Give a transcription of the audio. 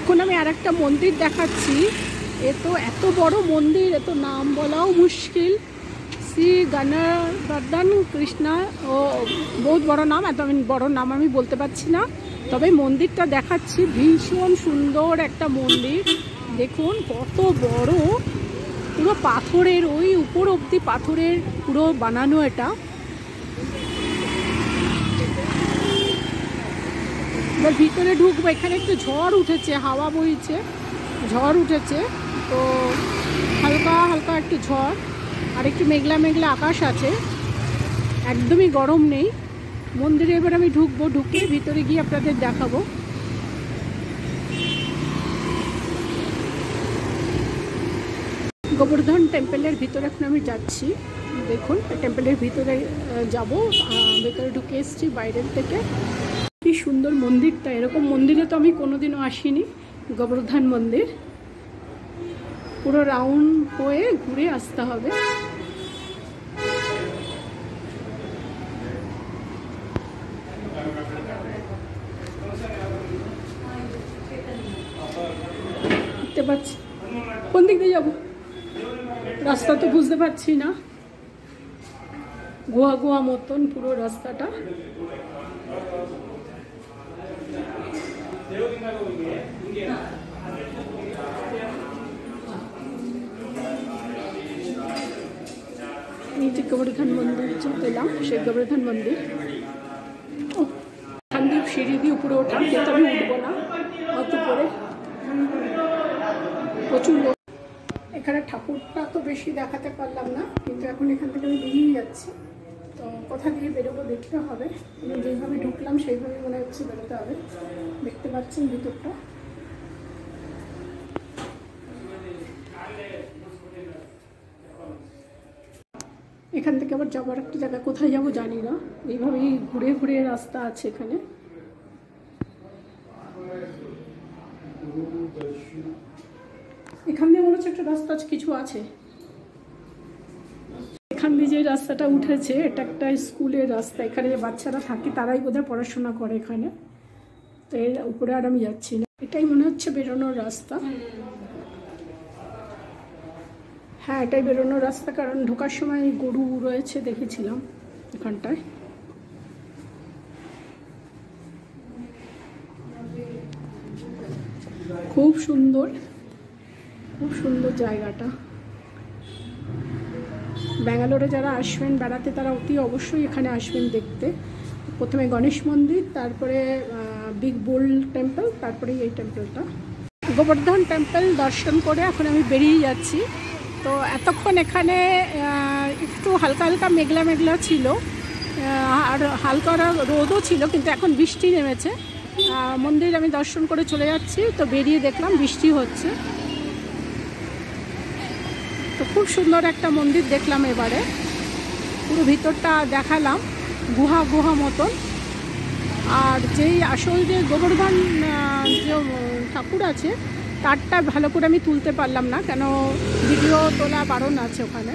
এখন আমি আরেকটা মন্দির দেখাচ্ছি। এ তো এত বড় মন্দির, এ তো নাম বলাও মুশকিল। শ্রী গণবর্ধন কৃষ্ণা ও বহুত বড় নাম, এত বড় নাম আমি বলতে পারছি না, তবে মন্দিরটা দেখাচ্ছি। ভীষণ সুন্দর একটা মন্দির, দেখুন কত বড়, পুরো পাথরের, ওই উপর অবধি পাথরের পুরো বানানো এটা। এবার ভিতরে ঢুকবো। এখানে একটু ঝড় উঠেছে, হাওয়া বইছে, ঝড় উঠেছে, তো হালকা হালকা একটু ঝড়, আর একটু মেঘলা মেঘলা আকাশ আছে, একদমই গরম নেই। মন্দিরে এবার আমি ঢুকবো, ঢুকে ভিতরে গিয়ে আপনাদের দেখাবো। গোবর্ধন টেম্পলের ভিতরে এখন আমি যাচ্ছি। দেখুন টেম্পলের ভিতরে যাব, ভেতরে ঢুকে এসেছি বাইরের থেকে। কি সুন্দর মন্দিরটা, এরকম মন্দিরে তো আমি কোনোদিনও আসিনি। গোবর্ধন মন্দির পুরো রাউন্ড হয়ে ঘুরে আসতে হবে। দেখতে পাচ্ছি, কোন দিক দিয়ে যাবো রাস্তা তো বুঝতে পারছি না, গোয়া গোয়া মতন পুরো রাস্তাটা। नीचे गोवर्धन मंदिर पेलाम, से गोवर्धन मंदिर एखान दिए सीढ़ी दिए ऊपर ओठा, কিন্তু আমি উঠবো না, অত করে প্রচুর লোক। এখানে ঠাকুরটা তো বেশি দেখাতে পারলাম না, কিন্তু এখন এখান থেকে আমি বেরিয়ে যাচ্ছি। তো কোথা দিয়ে বেরোবো দেখতে হবে, আমি যেইভাবে ঢুকলাম সেইভাবে মনে হচ্ছে বেরোতে হবে। দেখতে পাচ্ছেন ভিতরটা। এখান থেকে আবার যাবার একটা জায়গা, কোথায় যাবো জানি না, এইভাবেই ঘুরে ঘুরে রাস্তা আছে এখানে। এখান দিয়ে মনে হচ্ছে একটা রাস্তা আছে, কিছু আছে এখান দিয়ে। যে রাস্তাটা উঠেছে এটা একটা স্কুলের রাস্তা, এখানে যে বাচ্চারা থাকে তারাই বোধহয় পড়াশোনা করে এখানে। তো এর উপরে আর আমি যাচ্ছি না, এটাই মনে হচ্ছে বেরোনোর রাস্তা। হ্যাঁ এটাই বেরোনোর রাস্তা, কারণ ঢোকার সময় গরু রয়েছে দেখেছিলাম এখানটায়। খুব সুন্দর, খুব সুন্দর জায়গাটা। ব্যাঙ্গালোরে যারা আসবেন বেড়াতে তারা অতি অবশ্যই এখানে আসবেন দেখতে। প্রথমে গণেশ মন্দির, তারপরে বিগ বুল টেম্পল, তারপরে এই টেম্পলটা। গোবর্ধন টেম্পল দর্শন করে এখন আমি বেরিয়ে যাচ্ছি। তো এতক্ষণ এখানে একটু হালকা হালকা মেঘলা মেঘলা ছিল, আর হালকা রোদও ছিল, কিন্তু এখন বৃষ্টি নেমেছে। মন্দির আমি দর্শন করে চলে যাচ্ছি, তো বেরিয়ে দেখলাম বৃষ্টি হচ্ছে। তো খুব সুন্দর একটা মন্দির দেখলাম, এবারে পুরো ভিতরটা দেখালাম, গুহা গুহা মতন। আর যেই আসল যে গোবর্ধন যে ঠাকুর আছে তারটা ভালো করে আমি তুলতে পারলাম না, কেন ভিডিও তোলা বারণ আছে ওখানে।